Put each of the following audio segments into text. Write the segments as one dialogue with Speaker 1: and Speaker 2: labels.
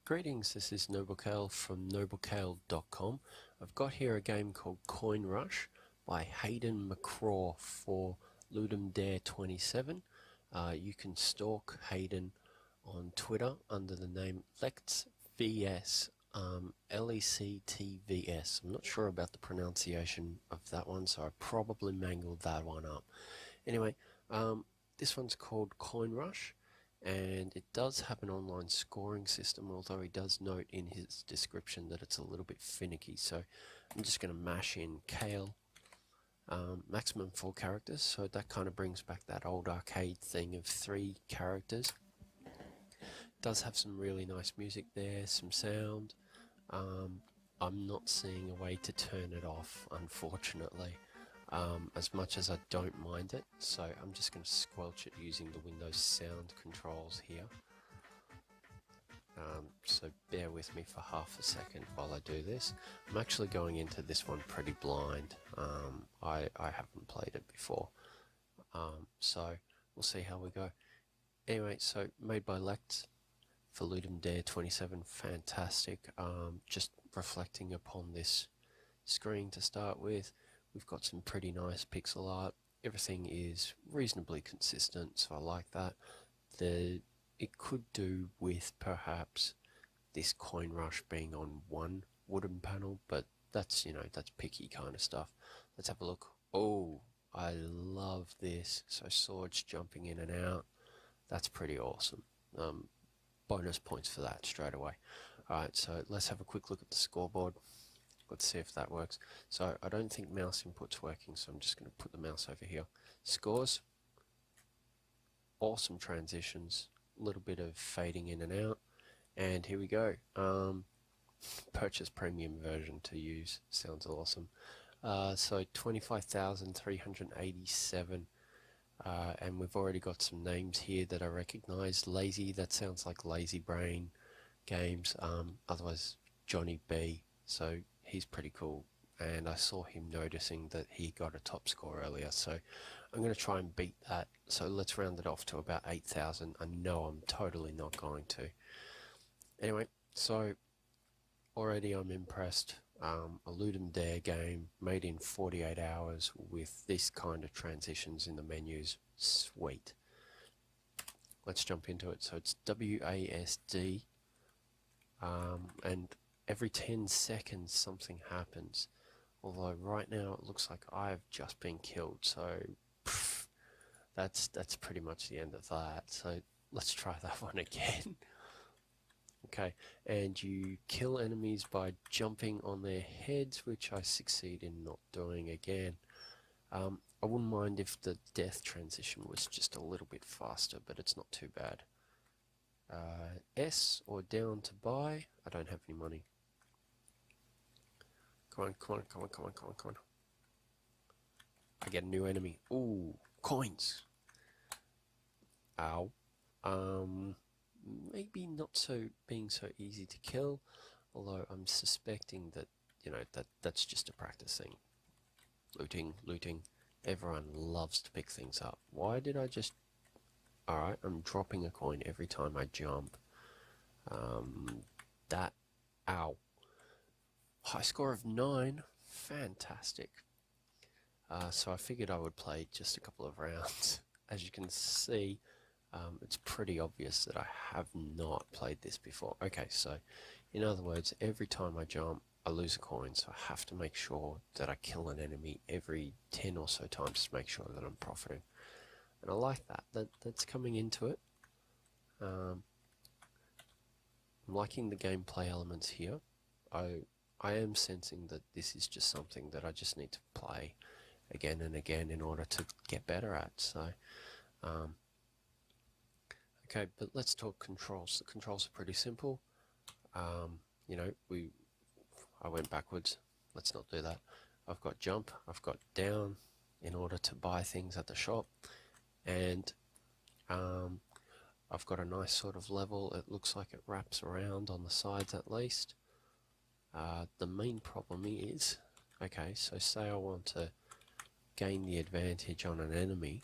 Speaker 1: Greetings, this is Noblecale from noblecale.com. I've got here a game called Coin Rush by Hayden McCraw for Ludum Dare 27. You can stalk Hayden on Twitter under the name lectvs, Lectvs. I'm not sure about the pronunciation of that one, so I probably mangled that one up. Anyway, this one's called Coin Rush, and it does have an online scoring system, although he does note in his description that it's a little bit finicky. So I'm just going to mash in Kale, maximum 4 characters, so that kind of brings back that old arcade thing of 3 characters. It does have some really nice music there, some sound. I'm not seeing a way to turn it off, unfortunately, as much as I don't mind it, so I'm just going to squelch it using the Windows sound controls here. So bear with me for half a second while I do this. I'm actually going into this one pretty blind. I haven't played it before, so we'll see how we go. Anyway, so made by Lect for Ludum Dare 27, fantastic. Just reflecting upon this screen to start with, we've got some pretty nice pixel art. Everything is reasonably consistent, so I like that. It could do with perhaps this Coin Rush being on one wooden panel, but that's, that's picky kind of stuff. Let's have a look. Oh, I love this. So swords jumping in and out. That's pretty awesome. Bonus points for that straight away. Alright, so let's have a quick look at the scoreboard. Let's see if that works. So I don't think mouse input's working, so I'm just going to put the mouse over here. Scores. Awesome transitions. A little bit of fading in and out. And here we go. Purchase premium version to use. Sounds awesome. So 25,387. And we've already got some names here that I recognize. Lazy, that sounds like Lazy Brain Games, otherwise Johnny B, so he's pretty cool, and I saw him noticing that he got a top score earlier, so I'm going to try and beat that. So let's round it off to about 8,000. I know I'm totally not going to. Anyway, so already I'm impressed. A Ludum Dare game made in 48 hours with this kind of transitions in the menus. Sweet. Let's jump into it. So it's WASD, and every 10 seconds something happens. Although right now it looks like I've just been killed, so that's pretty much the end of that. So let's try that one again. Okay, and you kill enemies by jumping on their heads, which I succeed in not doing again. I wouldn't mind if the death transition was just a little bit faster, but it's not too bad. S or down to buy. I don't have any money. Come on, come on, come on, come on, come on, come on. I get a new enemy. Ooh, coins. Ow. Maybe not so being so easy to kill, although I'm suspecting that, that's just a practice thing. Looting. Everyone loves to pick things up. Why did I just... Alright, I'm dropping a coin every time I jump. Ow. High score of 9. Fantastic. So I figured I would play just a couple of rounds. As you can see, it's pretty obvious that I have not played this before. Okay, so in other words, every time I jump, I lose a coin, so I have to make sure that I kill an enemy every 10 or so times to make sure that I'm profiting. And I like that. That's coming into it. I'm liking the gameplay elements here. I am sensing that this is just something that I just need to play again and again in order to get better at. So, okay, but let's talk controls. The controls are pretty simple. I went backwards. Let's not do that. I've got jump, I've got down in order to buy things at the shop, and I've got a nice sort of level. It looks like it wraps around on the sides at least. The main problem is, okay, so say I want to gain the advantage on an enemy,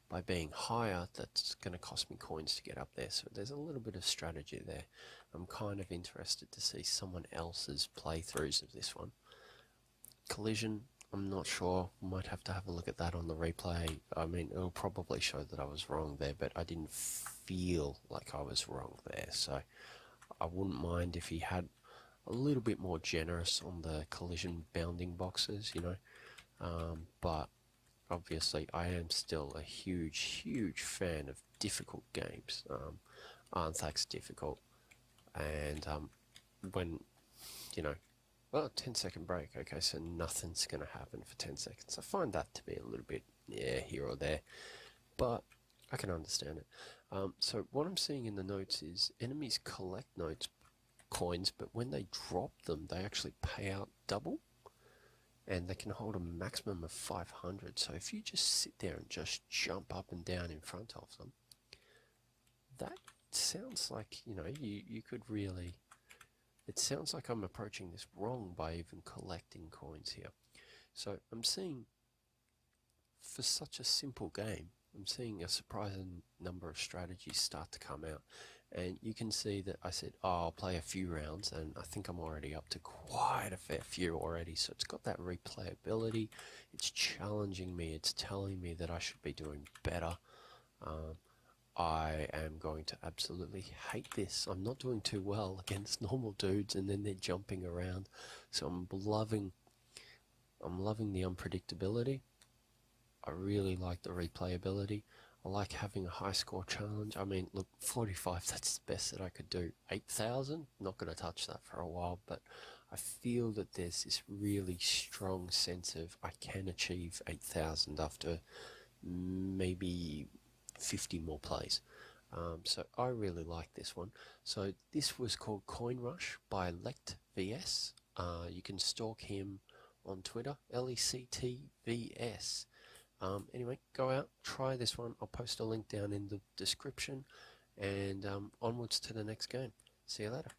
Speaker 1: by being higher, that's going to cost me coins to get up there. So there's a little bit of strategy there. I'm kind of interested to see someone else's playthroughs of this one. Collision, I'm not sure. Might have to have a look at that on the replay. I mean, it'll probably show that I was wrong there, but I didn't feel like I was wrong there. So I wouldn't mind if he had a little bit more generous on the collision bounding boxes, you know. But obviously I am still a huge fan of difficult games. Arnthak's difficult, and when, you know, well, 10-second break, okay, so nothing's going to happen for 10 seconds. I find that to be a little bit, yeah, here or there, but I can understand it. So what I'm seeing in the notes is enemies collect coins, but when they drop them, they actually pay out double, and they can hold a maximum of 500. So if you just sit there and just jump up and down in front of them, that sounds like, you know, you could really, it sounds like I'm approaching this wrong by even collecting coins here. So I'm seeing, for such a simple game, I'm seeing a surprising number of strategies start to come out. And you can see that I said, oh, I'll play a few rounds, and I think I'm already up to quite a fair few already. So it's got that replayability, it's challenging me, it's telling me that I should be doing better. I am going to absolutely hate this. I'm not doing too well against normal dudes, and then they're jumping around. So I'm loving the unpredictability. I really like the replayability. I like having a high score challenge. I mean, look, 45, that's the best that I could do. 8,000, not going to touch that for a while, but I feel that there's this really strong sense of I can achieve 8,000 after maybe 50 more plays. So I really like this one. So this was called Coin Rush by lectvs. You can stalk him on Twitter, lectvs. Anyway, go out, try this one. I'll post a link down in the description, and onwards to the next game. See you later.